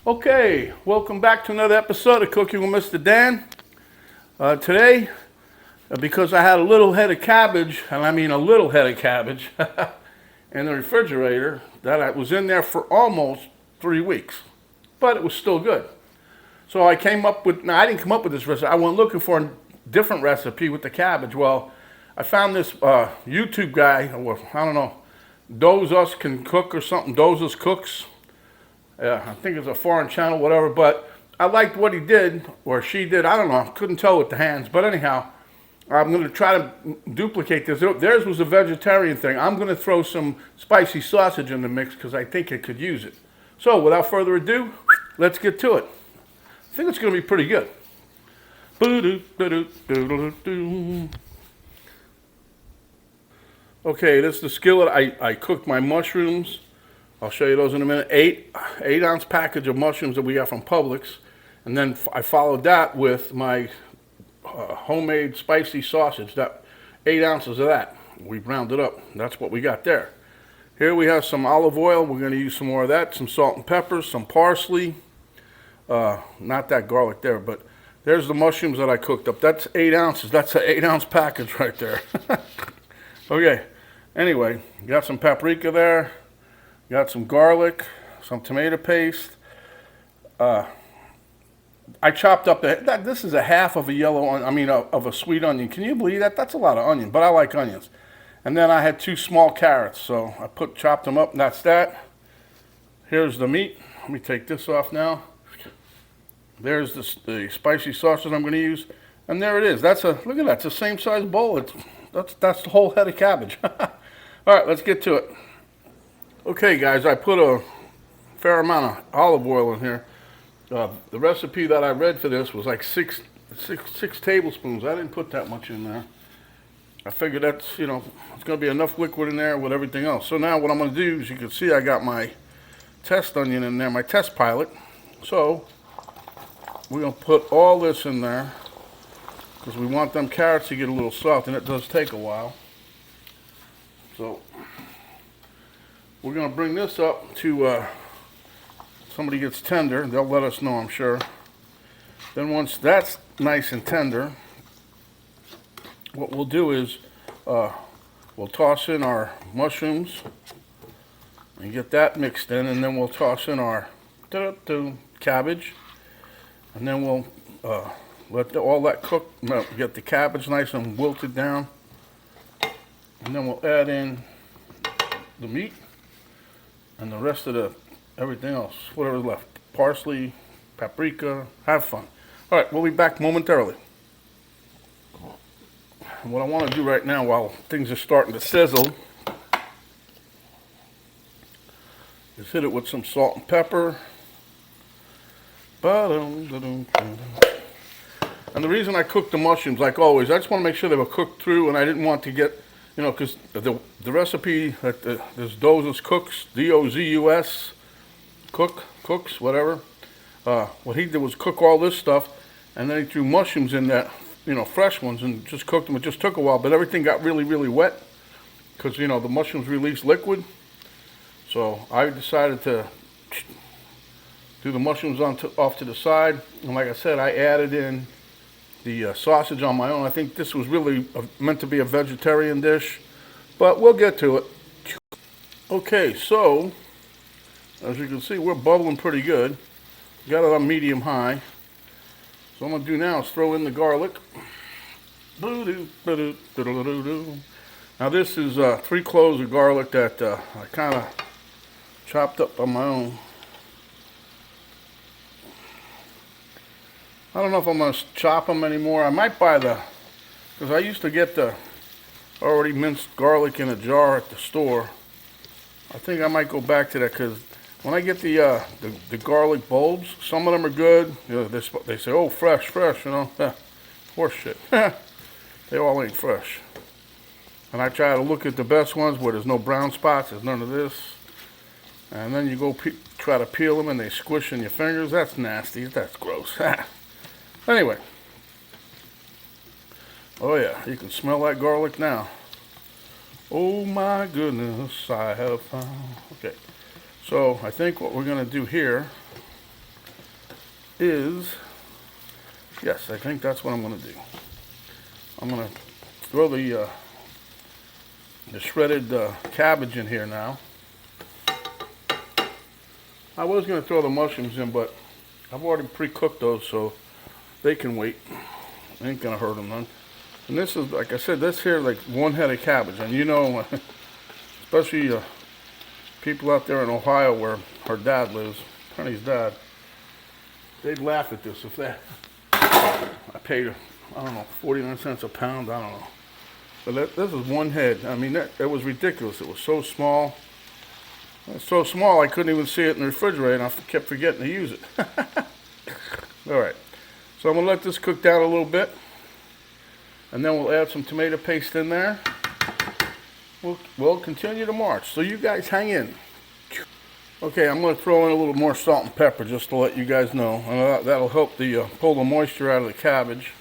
Okay, welcome back to another episode of Cooking with Mr. Dan. Today, because I had a little head of cabbage, and I mean a little head of cabbage, in the refrigerator, that I was in there for almost 3 weeks, but it was still good. So I came up with, now I didn't come up with this recipe, I went looking for a different recipe with the cabbage. Well, I found this YouTube guy, or I don't know, Doze Us Can Cook or something, Doze Us Cooks. I think it's a foreign channel, whatever, but I liked what he did, or she did, I don't know, I couldn't tell with the hands, but anyhow, I'm going to try to duplicate this. Theirs was a vegetarian thing. I'm going to throw some spicy sausage in the mix because I think it could use it. So, without further ado, let's get to it. I think it's going to be pretty good. Okay, this is the skillet. I cooked my mushrooms. I'll show you those in a minute. Eight ounce package of mushrooms that we got from Publix. And then I followed that with my homemade spicy sausage. That 8 ounces of that. We browned it up. That's what we got there. Here we have some olive oil. We're going to use some more of that. Some salt and pepper, some parsley. Not that garlic there, but there's the mushrooms that I cooked up. That's 8 ounces. That's an 8 ounce package right there. Okay. Anyway, got some paprika there. Got some garlic, some tomato paste. I chopped up this is a half of a yellow onion, of a sweet onion. Can you believe that? That's a lot of onion, but I like onions. And then I had 2 small carrots, so I chopped them up, and that's that. Here's the meat. Let me take this off now. There's the spicy sausage I'm going to use, and there it is. Look at that. It's the same size bowl. That's the whole head of cabbage. All right, let's get to it. Okay, guys, I put a fair amount of olive oil in here. The recipe that I read for this was like six tablespoons. I didn't put that much in there. I figured that's, it's going to be enough liquid in there with everything else. So now what I'm going to do is, you can see I got my test onion in there, my test pilot. So we're going to put all this in there because we want them carrots to get a little soft, and it does take a while. So we're going to bring this up to somebody gets tender. They'll let us know, I'm sure. Then once that's nice and tender, what we'll do is we'll toss in our mushrooms and get that mixed in, and then we'll toss in our cabbage, and then we'll let all that cook, get the cabbage nice and wilted down, and then we'll add in the meat and the rest of everything else, whatever's left. Parsley, paprika, have fun. All right, we'll be back momentarily. And what I want to do right now, while things are starting to sizzle, is hit it with some salt and pepper. And the reason I cooked the mushrooms, like always, I just want to make sure they were cooked through, and I didn't want to get, because the recipe that this Dozus Cooks, D-O-Z-U-S, cooks, whatever. What he did was cook all this stuff, and then he threw mushrooms in that, fresh ones, and just cooked them. It just took a while, but everything got really, really wet because, the mushrooms release liquid. So I decided to do the mushrooms off to the side, and like I said, I added in the sausage on my own. I think this was really meant to be a vegetarian dish, but we'll get to it. Okay, so as you can see, we're bubbling pretty good. Got it on medium high. So what I'm going to do now is throw in the garlic. Now this is 3 cloves of garlic that I kind of chopped up on my own. I don't know if I'm going to chop them anymore. I might buy because I used to get the already minced garlic in a jar at the store. I think I might go back to that, because when I get the garlic bulbs, some of them are good. They say, oh, fresh, horse shit. They all ain't fresh. And I try to look at the best ones where there's no brown spots, there's none of this. And then you go try to peel them and they squish in your fingers. That's nasty, that's gross. Anyway. Oh yeah, you can smell that garlic now. Oh my goodness, I have found. Okay, so I think what we're going to do here is, yes, I think that's what I'm going to do. I'm going to throw the shredded cabbage in here now. I was going to throw the mushrooms in, but I've already pre-cooked those, so they can wait. Ain't going to hurt them none. And this is, like I said, this here like one head of cabbage. And you know, especially people out there in Ohio where her dad lives, Penny's dad, they'd laugh at this if they, I paid, I don't know, 49 cents a pound, I don't know. But this is one head. I mean, that was ridiculous. It was so small. It was so small I couldn't even see it in the refrigerator, and I kept forgetting to use it. All right. So I'm going to let this cook down a little bit. And then we'll add some tomato paste in there. We'll continue to march. So you guys hang in. Okay, I'm going to throw in a little more salt and pepper just to let you guys know. And that'll help pull the moisture out of the cabbage.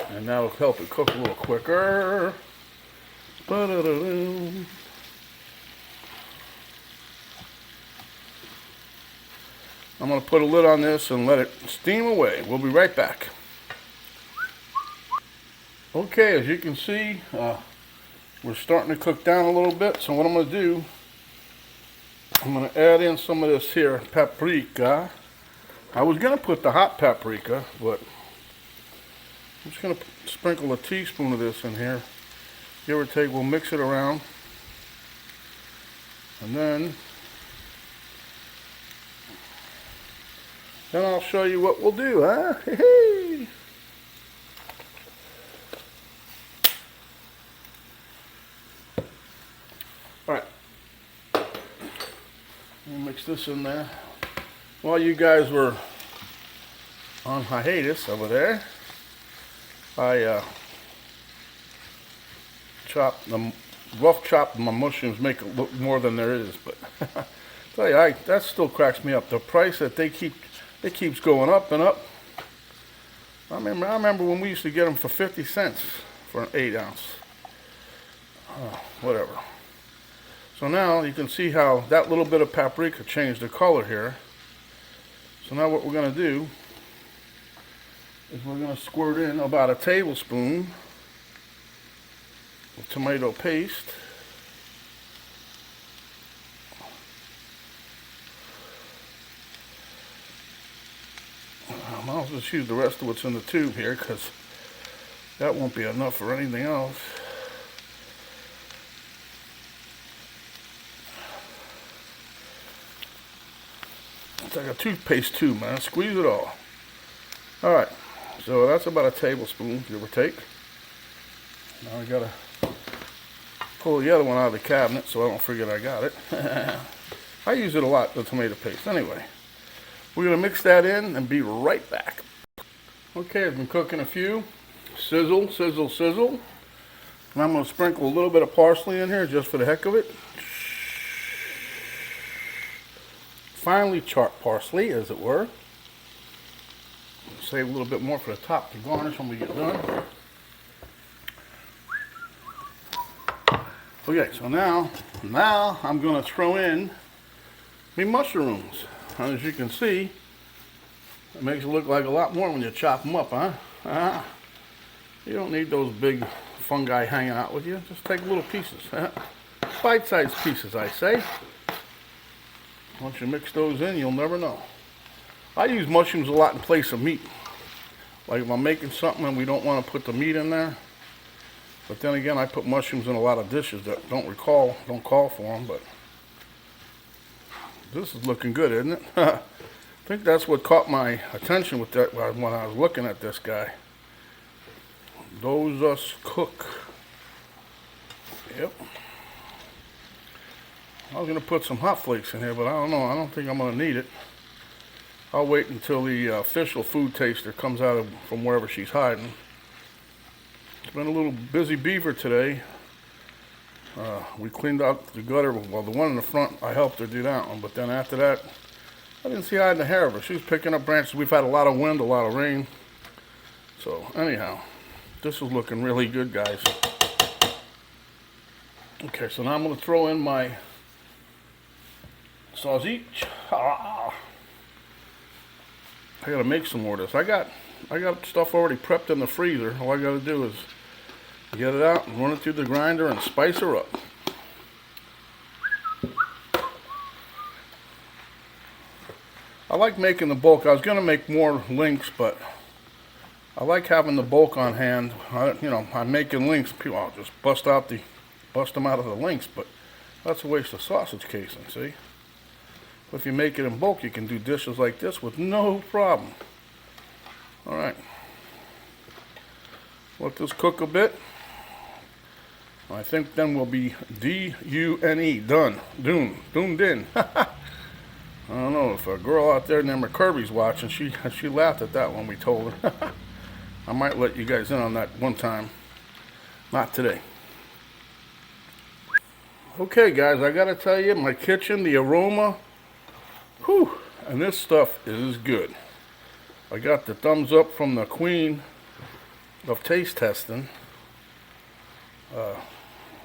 And that'll help it cook a little quicker. Ba-da-da-da. I'm going to put a lid on this and let it steam away. We'll be right back. Okay, as you can see, we're starting to cook down a little bit. So what I'm going to do, I'm going to add in some of this here paprika. I was going to put the hot paprika, but I'm just going to sprinkle a teaspoon of this in here. Give or take, we'll mix it around. And then I'll show you what we'll do, huh? Hey-hey. Alright. We'll mix this in there. While you guys were on hiatus over there, I rough chopped my mushrooms, make it look more than there is, but tell you, that still cracks me up. The price that it keeps going up and up. I remember when we used to get them for 50 cents for an 8 ounce. Whatever. So now you can see how that little bit of paprika changed the color here. So now what we're going to do is we're going to squirt in about a tablespoon of tomato paste. I might as well just use the rest of what's in the tube here, because that won't be enough for anything else. It's like a toothpaste tube, man. Squeeze it all. Alright, so that's about a tablespoon, give or take. Now I gotta pull the other one out of the cabinet so I don't forget I got it. I use it a lot, the tomato paste. Anyway, we're gonna mix that in and be right back. Okay, I've been cooking a few. Sizzle, sizzle, sizzle. And I'm gonna sprinkle a little bit of parsley in here just for the heck of it. Finely chopped parsley, as it were. Save a little bit more for the top to garnish when we get done. Okay, so now I'm going to throw in my mushrooms. And as you can see, it makes it look like a lot more when you chop them up, huh? You don't need those big fungi hanging out with you. Just take little pieces. Bite-sized pieces, I say. Once you mix those in, you'll never know. I use mushrooms a lot in place of meat. Like if I'm making something and we don't want to put the meat in there. But then again, I put mushrooms in a lot of dishes that don't call for them. But this is looking good, isn't it? I think that's what caught my attention with that when I was looking at this guy. Those us cook. Yep. I was going to put some hot flakes in here, but I don't know. I don't think I'm going to need it. I'll wait until the official food taster comes out from wherever she's hiding. It's been a little busy beaver today. We cleaned out the gutter. Well, the one in the front, I helped her do that one. But then after that, I didn't see hide in the hair of her. She was picking up branches. We've had a lot of wind, a lot of rain. So anyhow, this is looking really good, guys. Okay, so now I'm going to throw in my sausage. I gotta make some more of this. I got stuff already prepped in the freezer. All I gotta do is get it out and run it through the grinder and spice her up. I like making the bulk. I was gonna make more links, but I like having the bulk on hand. I'm making links. People, I'll just bust them out of the links, but that's a waste of sausage casing. See, if you make it in bulk, you can do dishes like this with no problem. All right, let this cook a bit. I think then we'll be D-U-N-E, done, doomed in. I don't know if a girl out there named Kirby's watching. She laughed at that when we told her. I might let you guys in on that one time. Not today. Okay, guys, I gotta tell you, my kitchen, the aroma, whew, and this stuff is good. I got the thumbs up from the queen of taste testing.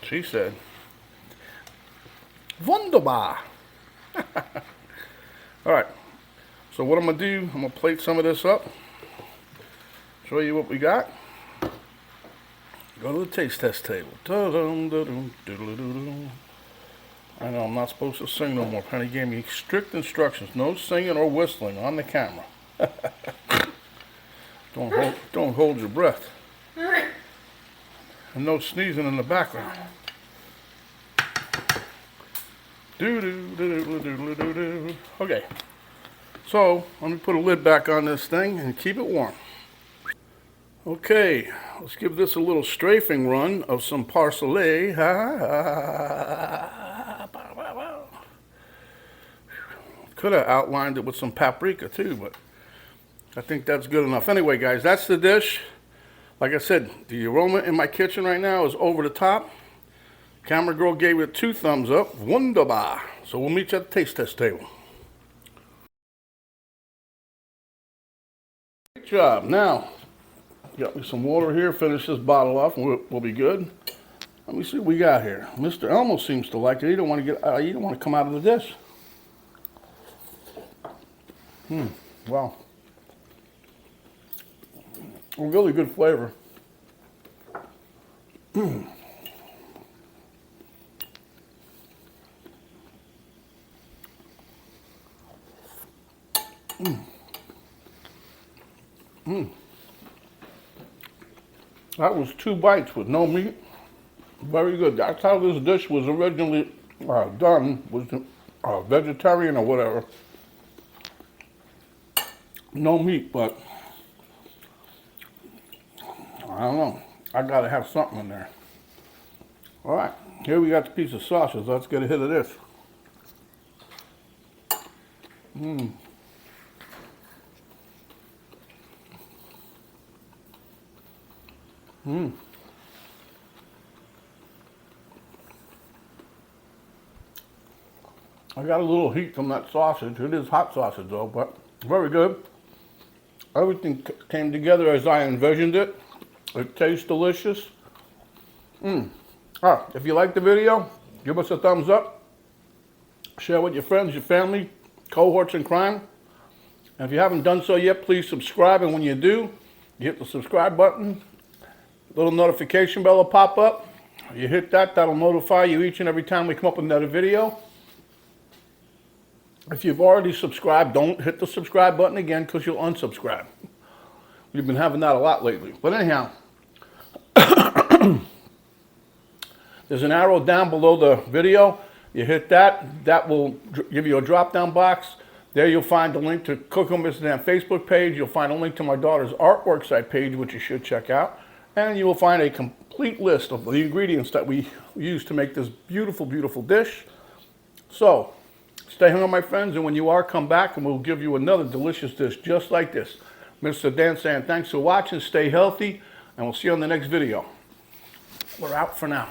She said, wunderbar. All right, so what I'm gonna do, I'm gonna plate some of this up, show you what we got. Go to the taste test table. I know I'm not supposed to sing no more. Penny gave me strict instructions, no singing or whistling on the camera. Don't hold your breath. And no sneezing in the background. Okay, so let me put a lid back on this thing and keep it warm. Okay, let's give this a little strafing run of some parsley. Could have outlined it with some paprika too, but I think that's good enough. Anyway, guys, that's the dish. Like I said, the aroma in my kitchen right now is over the top. Camera girl gave it 2 thumbs up. Wunderbar. So we'll meet you at the taste test table. Great job. Now, got me some water here. Finish this bottle off and we'll be good. Let me see what we got here. Mr. Elmo seems to like it. He don't want to come out of the dish. Wow. A really good flavor. That was 2 bites with no meat. Very good. That's how this dish was originally done, was vegetarian or whatever. No meat, but I don't know. I gotta have something in there. All right, here we got the piece of sausage. Let's get a hit of this. I got a little heat from that sausage. It is hot sausage though, but very good. Everything came together as I envisioned it. It tastes delicious. If you like the video, give us a thumbs up. Share with your friends, your family, cohorts in crime. And if you haven't done so yet, please subscribe. And when you do, you hit the subscribe button. Little notification bell will pop up. You hit that, that'll notify you each and every time we come up with another video. If you've already subscribed, don't hit the subscribe button again because you'll unsubscribe. We've been having that a lot lately. But anyhow, there's an arrow down below the video. You hit that. That will give you a drop-down box. There you'll find the link to Cook on Amsterdam Facebook page. You'll find a link to my daughter's artwork site page, which you should check out. And you will find a complete list of the ingredients that we use to make this beautiful, beautiful dish. So, stay hungry, my friends, and when you are, come back and we'll give you another delicious dish just like this. Mr. Dan saying thanks for watching, stay healthy, and we'll see you on the next video. We're out for now.